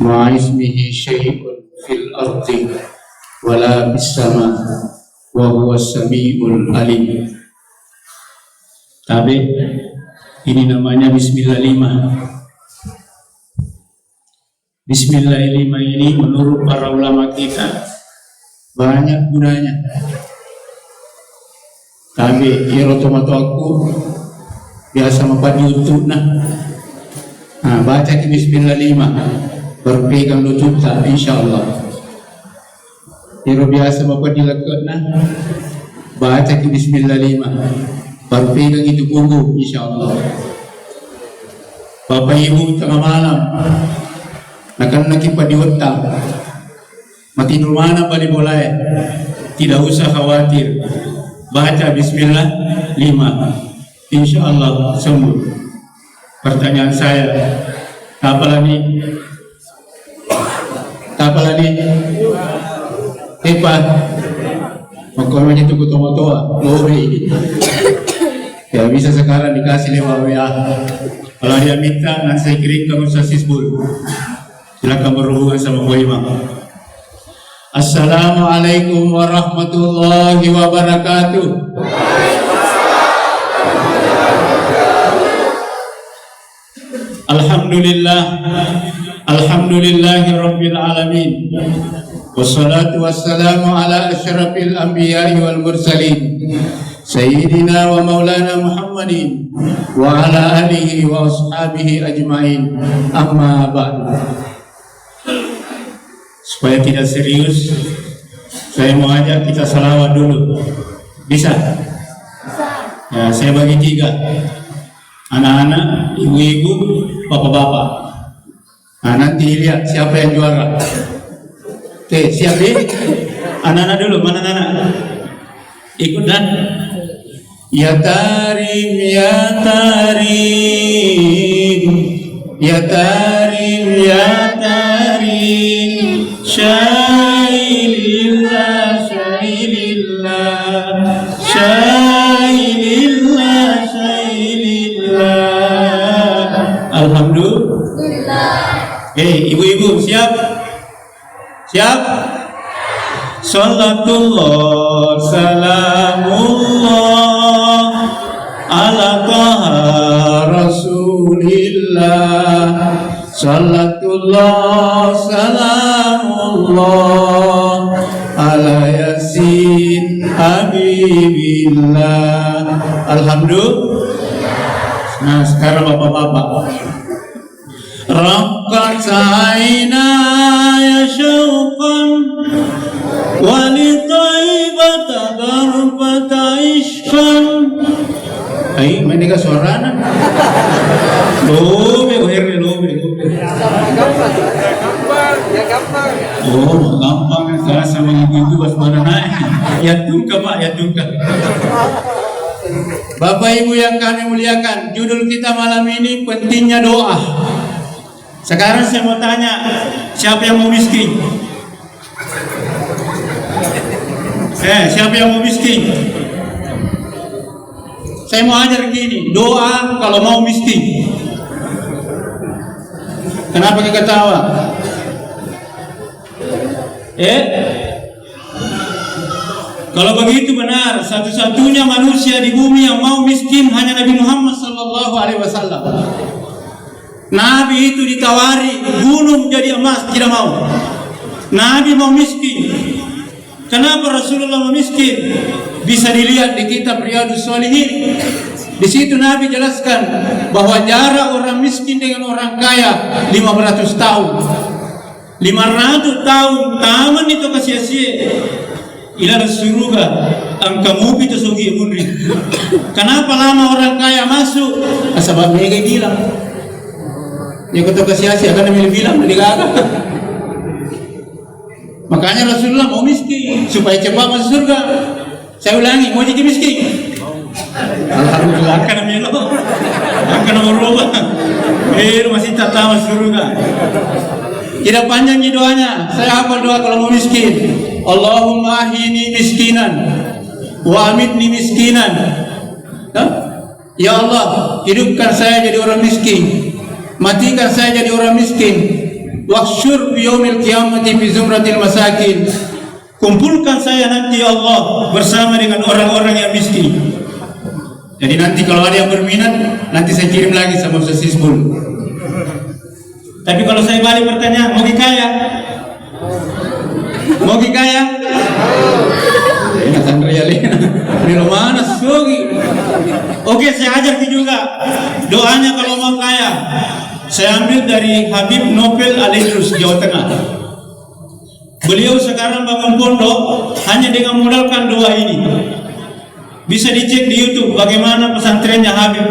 ma ismihi syai'un fil ardi wala bis sama wa huwas samiul alim. Tapi ini namanya Bismillah 5. Bismillah 5 ini menurut para ulama kita banyak gunanya. Tapi irotomato aku biasa mempadi untuk baca ke Bismillah 5 berpegang lututnya insyaallah. Iro biasa mempadi lekut baca ke Bismillah 5 berpegang itu punggung insyaallah. Bapak Ibu tengah malam akan nakipa di otak mati rumana balik boleh, tidak usah khawatir, baca Bismillah 5 insyaallah sembuh. Pertanyaan saya, apalagi hebat makanya tuh toa lobe ini ya bisa sekarang dikasih lewat WA. Kalau dia minta nanti saya kirim ke Ustaz Sisbul, silakan berhubungan sama Bu Imam. Assalamualaikum warahmatullahi wabarakatuh. Alhamdulillahi rabbil alamin. Wassalatu wassalamu ala asyrafil anbiya'i wal mursalin Sayyidina wa maulana Muhammadin wa ala alihi wa ashabihi ajma'in. Amma ba'du. Supaya tidak serius, saya mau ajak kita salawat dulu. Bisa? Ya, saya bagi 3. Anak-anak, ibu-ibu, bapak-bapak. Nah, nanti lihat siapa yang juara. Oke, siap ya? Anak-anak dulu, mana anak-anak? Ikut dan ya tarim, ya tarim, ya tarim, ya tarim, syailillah, syailillah, syailillah, syailillah. Alhamdulillah. Ibu-ibu siap? Siap? Salatullah salamullah ala taha rasulillah. Salatullah salamullah ala yasin habibillah. Alhamdulillah. Nah sekarang bapak-bapak, Raqqat aina ya syauqan walitaibata darbata ishqan. Ini kan suara lobe. Oh gampang kan sama ibu pas mana naik ya tungka pak, ya tungka. Bapak Ibu yang kami muliakan, judul kita malam ini pentingnya doa. Sekarang saya mau tanya, siapa yang mau miskin? Siapa yang mau miskin? Saya mau ajar gini, doa kalau mau miskin. Kenapa ketawa? Kalau begitu benar, satu-satunya manusia di bumi yang mau miskin hanya Nabi Muhammad SAW. Nabi itu ditawari gunung jadi emas, tidak mau. Nabi mau miskin. Kenapa Rasulullah mau miskin? Bisa dilihat di kitab Riyadhus Shalihin. Di situ Nabi jelaskan bahwa jarak orang miskin dengan orang kaya 500 tahun. 500 tahun taman itu kasia-sia. Ila surga angkamu itu sugi munri. Kenapa lama orang kaya masuk? Sebab mereka bilang ya kata sia-sia kan Nabi bilang dari gagah. Makanya Rasulullah mau miskin supaya cepat masuk surga. Saya ulangi, mau jadi miskin. Alhamdulillah kan melo. Akan berubah. Masih tak tahu surga. Tidak panjang nih doanya. Saya hafal doa kalau mau miskin. Allahumma ahini miskinan wa amitni miskinan. Ya Allah, hidupkan saya jadi orang miskin, matikan saya jadi orang miskin. wahsyur fi yaumil qiyamati fi zumratil masakin. Kumpulkan saya nanti ya Allah bersama dengan orang-orang yang miskin. Jadi nanti kalau ada yang berminat, nanti saya kirim lagi sama Ustaz Isbul. Tapi kalau saya balik bertanya, mau kaya? Mau kaya? Enak Andrea Lena. Bilo mana sugi? Oke, saya ajar juga. Doanya kalau mau kaya. Saya ambil dari Habib Nopel Alidrus, Jawa Tengah. Beliau sekarang bangun pondok hanya dengan modalkan doa ini. Bisa dicek di YouTube bagaimana pesantrennya Habib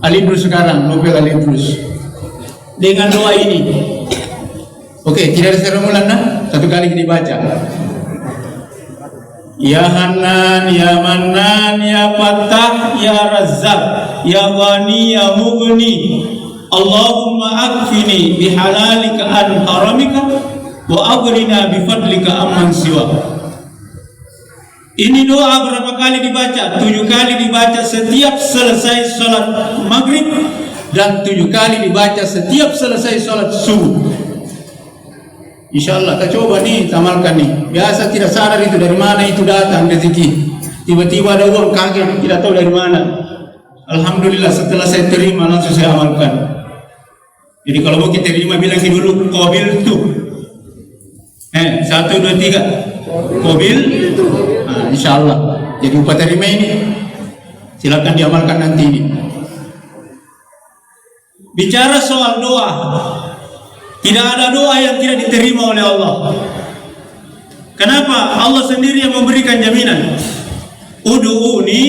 Alidrus sekarang, Nopel Alidrus. Dengan doa ini. Oke, tidak ada serumulan nah? Satu kali dibaca. Ya Hanan, Ya Manan, Ya Fattah, Ya Razzaq, Ya Ghani, Ya Mughni. Allahumma akfini bihalalika an haramika wa aghrina bifadlika amman siwa. Ini doa berapa kali dibaca? 7 kali dibaca setiap selesai sholat maghrib dan 7 kali dibaca setiap selesai sholat subuh. Insyaallah kita coba nih, amalkan nih. Biasa tidak sadar itu dari mana itu datang rezeki. Tiba-tiba ada uang kaget, tidak tahu dari mana. Alhamdulillah setelah saya terima langsung saya amalkan. Jadi kalau mau kita terima bilang dulu qabil tu. 1, 2, 3. Qabil. Nah, insyaallah. Jadi upah terima ini silakan diamalkan nanti ini. Bicara soal doa, tidak ada doa yang tidak diterima oleh Allah. Kenapa? Allah sendiri yang memberikan jaminan. Ud'uni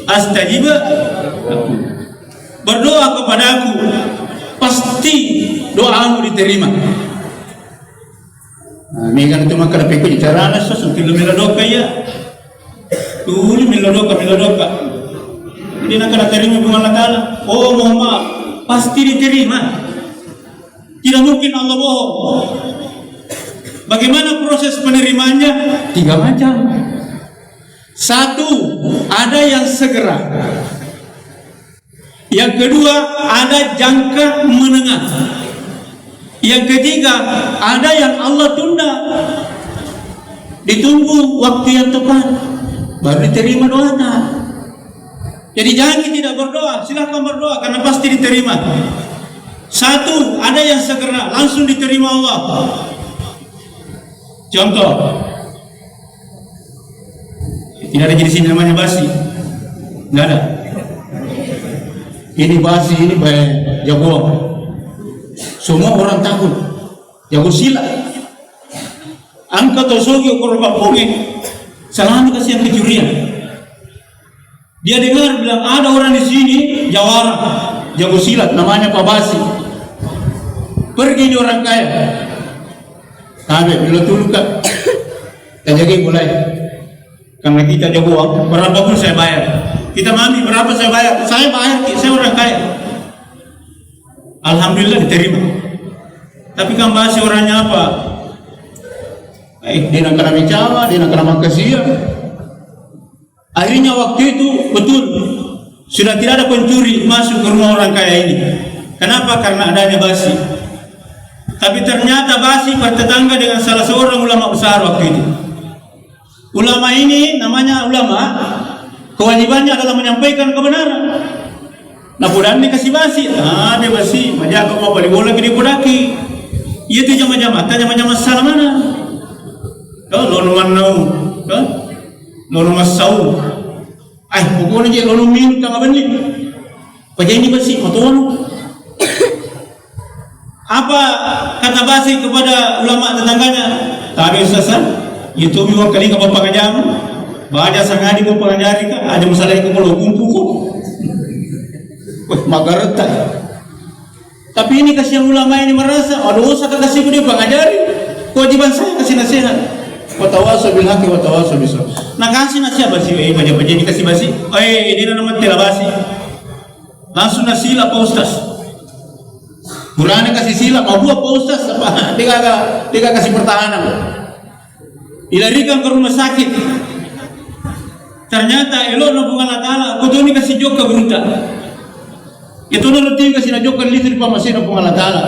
astajib. Berdoa kepadaku, pasti doamu diterima. Megan itu maka dapat ikut cara nasa sungkil meladoka ya. Tuli meladoka. Jadi nak kena terima dengan Allah Taala. Oh mohon maaf, pasti diterima. Tidak mungkin Allah bohong. Bagaimana proses penerimanya? 3 macam. 1, ada yang segera. Yang kedua, ada jangka menengah. Yang ketiga, ada yang Allah tunda. Ditunggu waktu yang tepat baru diterima doanya. Jadi jangan tidak berdoa, silahkan berdoa karena pasti diterima. 1, ada yang segera langsung diterima Allah. Contoh, tidak ada jenis ini namanya basi, nggak ada. Ini basi, ini baik jago. Semua orang takut, jago silat. Angkat tosogi ukur kampungin, selalu kasih yang kecurian. Dia dengar bilang ada orang di sini jawara, jago silat, namanya Pak Basi. Pergi di orang kaya. Habis bila tulukan, kita jaga mulai. Karena kita jago uang, berapapun saya bayar. Kita mami berapa saya bayar? Saya bayar, saya orang kaya. Alhamdulillah diterima. Tapi kan bahasa orangnya apa? Dia nak kena bicara, dia nak kena makasih. Akhirnya waktu itu betul sudah tidak ada pencuri masuk ke rumah orang kaya ini. Kenapa? Karena adanya basi. Tapi ternyata basi bertetangga dengan salah seorang ulama besar waktu itu. Ulama ini namanya ulama, kewajibannya adalah menyampaikan kebenaran. Nah, budan dikasih basi, dia basi, majaga mau balik bola ke dipudaki. Iya tu jama-jama salah mana? Kau lonu manau, kau lonu masau. Pokoknya je lonu minum tengah balik. Pajak ini basi, motor. Apa kata basi kepada ulama tetangganya? Tadi Ustazan, itu biwak kali ke bapak kajam. Baca sangadi ko pangajari ka, ada masalah ko kalau kumpu ko. Magareta. Tapi ini kasihan ulama ini merasa, aduh usah kasih dia pengajari. Kewajiban saya kasih nasihat. Watawaso bil haqi watawaso bis sabr. Nah kasih nasihat basi, baca-baca ini kasih basi. Ini nama tela basi. Langsung nasila Pak Ustaz. Qur'an kasih sila, mau buat Pak Ustaz apa? Dia kasih pertahanan. Dilarikan ke rumah sakit. Ternyata elok hubungan Allah Ta'ala, aku tuh ini kasih jok ke berita. Itu lalu tiga sinajokan litri pamasina Allah Ta'ala.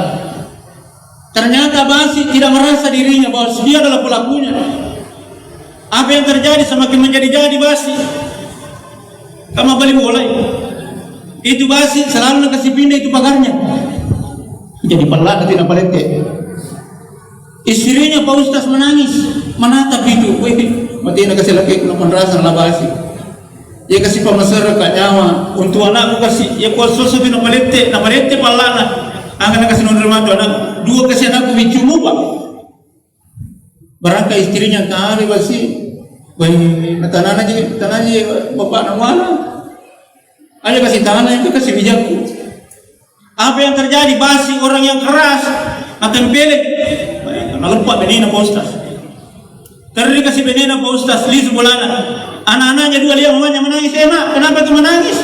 Ternyata Basi tidak merasa dirinya bahwa dia adalah pelakunya. Apa yang terjadi semakin menjadi-jadi Basi. Kama balik mulai. Itu Basi selalu nak kasih pindah itu pagarnya. Jadi pelak tidak palete. Istrinya Pak Ustaz menangis, menatap itu. Wih, mati nak kasih laki nak penrasa lah Basi. Dia kasih pemasaran kat nyawa untuk anakku kasih. Ya kuasa tu nak palete pelak lah. Akan kasih nondor matu anak. Dua kasih anakku bicumu Pak. Barangkali istrinya tadi Basi. Wih, tanah aja bapak nak mana? Ada kasih tangan yang kasih bijakku. Apa yang terjadi? Basi orang yang keras akan pelek. Ngelempat benina Pak Ustaz. Tadi kasih benina Pak Ustaz li sebulana. Anak-anaknya dua lihat mamanya menangis. Mak, kenapa tu menangis?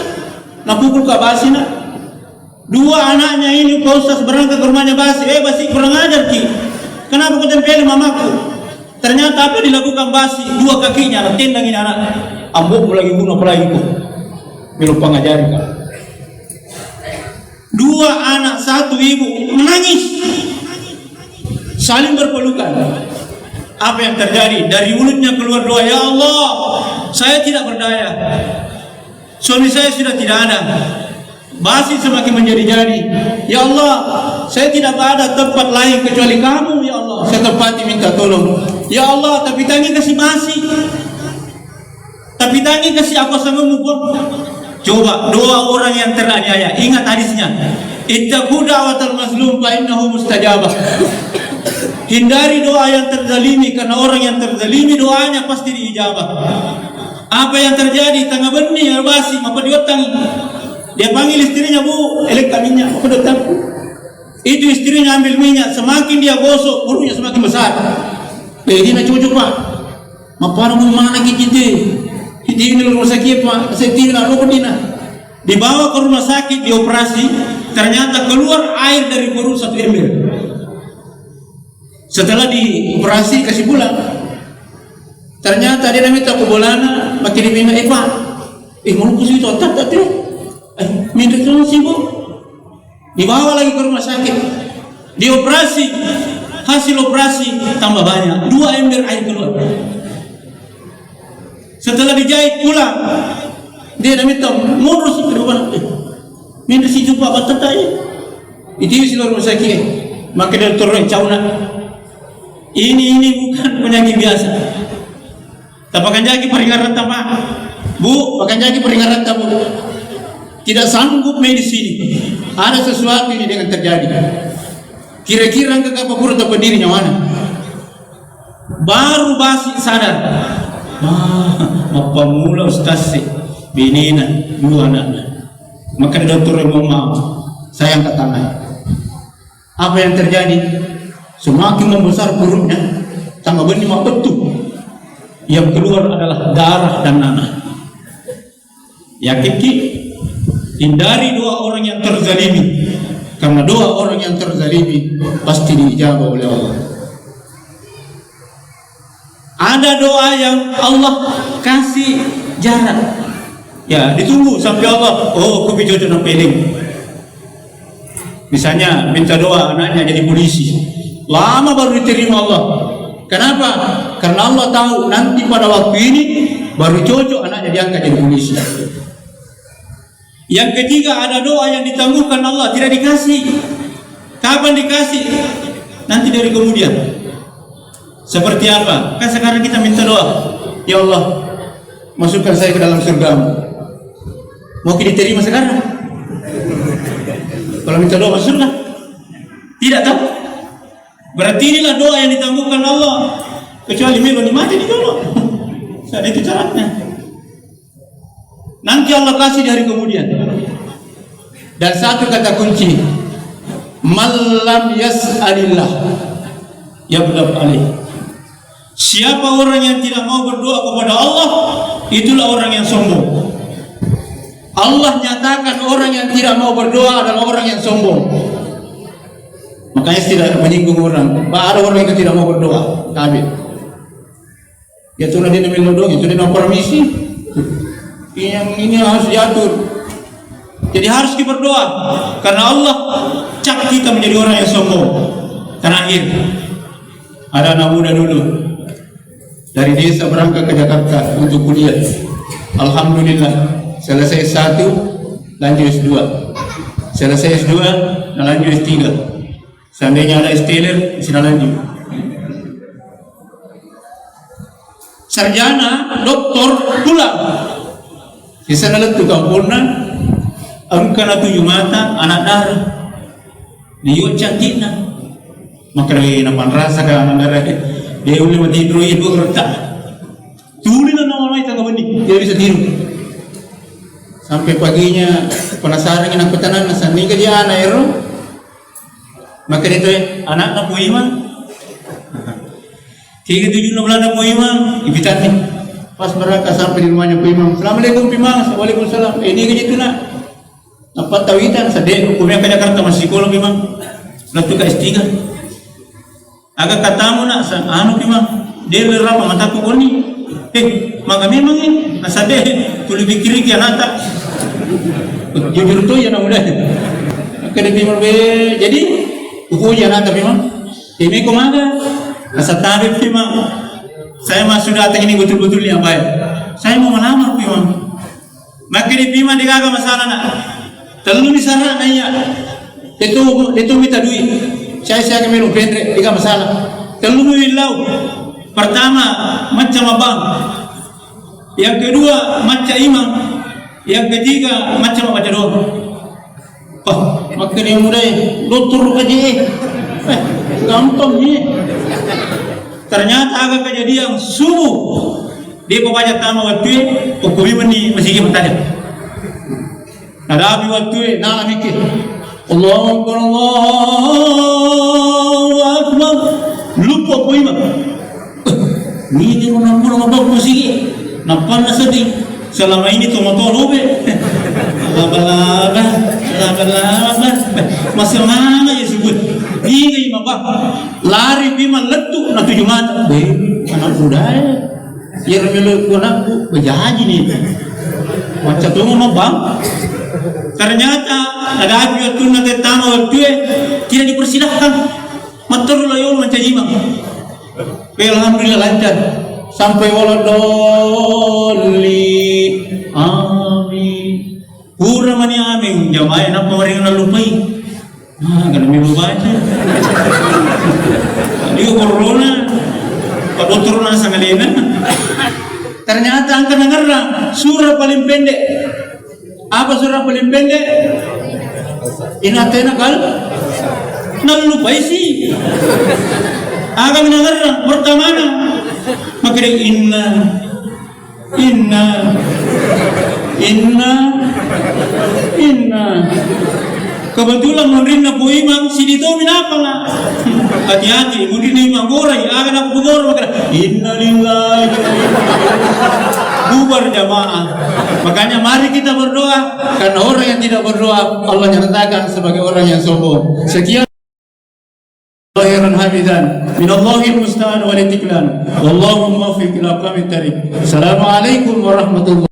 Nak pukul ke Basi nak. Dua anaknya ini Pak Ustaz berangkat ke rumahnya Basi. Basi kurang ajar ki. Kenapa kau tempelin mamaku? Ternyata apa dilakukan Basi? Dua kakinya tendang ini anak. Ambok lagi bunuh apalagi kau. Belum pengajari kan. Dua anak satu ibu menangis, saling berpelukan. Apa yang terjadi? Dari mulutnya keluar doa, ya Allah, saya tidak berdaya, suami saya sudah tidak ada. Basi semakin menjadi-jadi. Ya Allah, saya tidak ada tempat lain kecuali kamu. Ya Allah, saya tempati minta tolong. Ya Allah, tapi tangi kasih Basi, tapi tangi kasih aku sama mukul. Coba doa orang yang teraniaya. Ingat hadisnya. Ittaqu da'watal mazlum fa innahu mustajabah. Hindari doa yang terzalimi karena orang yang terzalimi doanya pasti diijabah. Apa yang terjadi? Tengah benih Basi apa diotang. Dia panggil istrinya, Bu, elek minyak, apa datang? Itu istrinya ambil minyak, semakin dia gosok, burungnya semakin besar. Ini nak cucu Pak. Apa nak mana kita? Ini rumah sakit Pak, saya tinggal lupa dina. Dibawa ke rumah sakit, dioperasi, ternyata keluar air dari perut 1 ember. Setelah dioperasi kasih pulang, ternyata dia minta ke bolana, makin diminta Pak, mulus itu tak minta tolong sih Bu. Dibawa lagi ke rumah sakit, dioperasi, hasil operasi tambah banyak, 2 ember air keluar. Setelah dijahit pulang, dia minta ngurus ke depan. Minta si jumpa batat aja. Itu si rumah sakit. Maka dia turun cauna. Ini bukan penyakit biasa. Tapakan jaki peringatan Pak. Bu, pakan jaki peringatan Bu. Tidak sanggup medis ini. Ada sesuatu ini dengan terjadi. Kira-kira ke apa pura tak dirinya mana? Baru Basi sadar. Apa mula Ustaz sih? Binina, 2 anaknya. Maka dokter mohon maaf, saya angkat tangan. Apa yang terjadi? Semakin membesar perutnya, tambah benih betul. Yang keluar adalah darah dan nanah. Yakin ki? Hindari doa orang yang terzalimi, karena doa orang yang terzalimi pasti diijabah oleh Allah. Ada doa yang Allah kasih jarak. Ya, ditunggu sampai Allah. Oh, kopi jodoh nak peling. Misalnya minta doa anaknya jadi polisi. Lama baru diterima Allah. Kenapa? Karena Allah tahu nanti pada waktu ini baru cocok anaknya diangkat jadi polisi. Yang ketiga, ada doa yang ditangguhkan Allah tidak dikasih. Kapan dikasih? Nanti dari kemudian. Seperti apa? Kan sekarang kita minta doa, ya Allah, masukkan saya ke dalam surgamu. Mau diterima sekarang? Kalau minta doa masuk surga? Tidak tahu. Berarti inilah doa yang ditangguhkan Allah. Kecuali melo di mati ditolong. Saat itu caranya. Nanti Allah kasih di hari kemudian. Dan satu kata kunci, malam yas'alillah yablaq alaih. Siapa orang yang tidak mau berdoa kepada Allah, itulah orang yang sombong. Allah nyatakan orang yang tidak mau berdoa adalah orang yang sombong. Makanya tidak menyinggung orang. Ada orang yang tidak mau berdoa, kafir. Ya tuh dia namanya doa, itu dia permisi. Yang ini harus diatur. Jadi harus kita berdoa karena Allah cak kita menjadi orang yang sombong. Terakhir, ada anak muda dulu dari desa berangkat ke Jakarta untuk kuliah. Alhamdulillah selesai S1 lanjut S2, selesai S2 lanjut S3. Seandainya ada S-Teler bisa lanjut. Sarjana, doktor pulang. Sisa nalat tu kampurna, angkana 7 mata, anak darah. Diut cantikna. Maka lagi napan rasa ke anak darah. Dia boleh mati tidur itu kereta. Tuli na nama mai tangga benih, dia bisa tidur. Sampai paginya penasaran dengan petanan nasan ni ke dia anak ero. Maka itu anak na puima. Tiga 7 bulan na puima, ibitan ni. Pas mereka sampai di rumahnya puima. Assalamualaikum pimang, waalaikumsalam. Ini ke itu nak. Dapat tawitan sadek hukumnya ke Jakarta masih sekolah pimang. Lalu ke S3. Agak katamu nak anu pimang. Dia lerapa mataku koni. Maka memang ini asade tuli pikir ki anata. Jujur tu ya nak mudah. Kena pimang be. Jadi hukumnya anata pimang. Ini kumaga. Asa tabib pimang. Saya mah sudah datang ini betul-betul yang baik. Saya mau melamar pimang. Maka di pimang digaga masalah nak. Terlalu disarang nanya. Itu minta duit. Saya akan minum pendre, tiga masalah. Terlalu ilau. Pertama, macam abang. Yang kedua, macam imam. Yang ketiga, macam baca doa. Oh, makin yang muda doktor kaji. Gampang ni. Ternyata agak kejadian subuh. Dia membaca tamu waktu hukumi meni masih bertanya. Ada api waktu nak mikir. Allahu Akbar, Allahu Akbar. Lupa apa imam. Ni dia menambah musik. Nampak nak sedih. Selama ini tomato lobe. Laba-laba. Masih lama ya sebut. Ini imam bah. Lari bima letuk nak 7 mata. Anak muda ya. Ya remelo anakku berjaji ni. Macam tu mau bang. Ternyata ada api waktu nanti tamu waktu tidak dipersilahkan. Matur layon macam imam. Alhamdulillah lancar sampai waladoli. Amin. Pura mani amin. Jamaah nak pemaringan lupai. Kan milu baca. Dia corona. Pada turunan sangalena. Ternyata angkat ngerang surah paling pendek. Apa surah paling pendek? Inatena kal. Nalupai sih. Agak ngerang pertama na. Maka dia inna. Kebetulan mundrin na po imam sinito minapa nga. Hati-hati mundrin na imam goray. Agak na po goray maka inna lillahi. Bubar jamaah. Makanya mari kita berdoa. Karena orang yang tidak berdoa Allah nyatakan sebagai orang yang sombong. Sekian khairan hamidan minallahil musta'an wal itiklan. Wallahu muwaffiq ila aqwamit thariq. Assalamualaikum warahmatullahi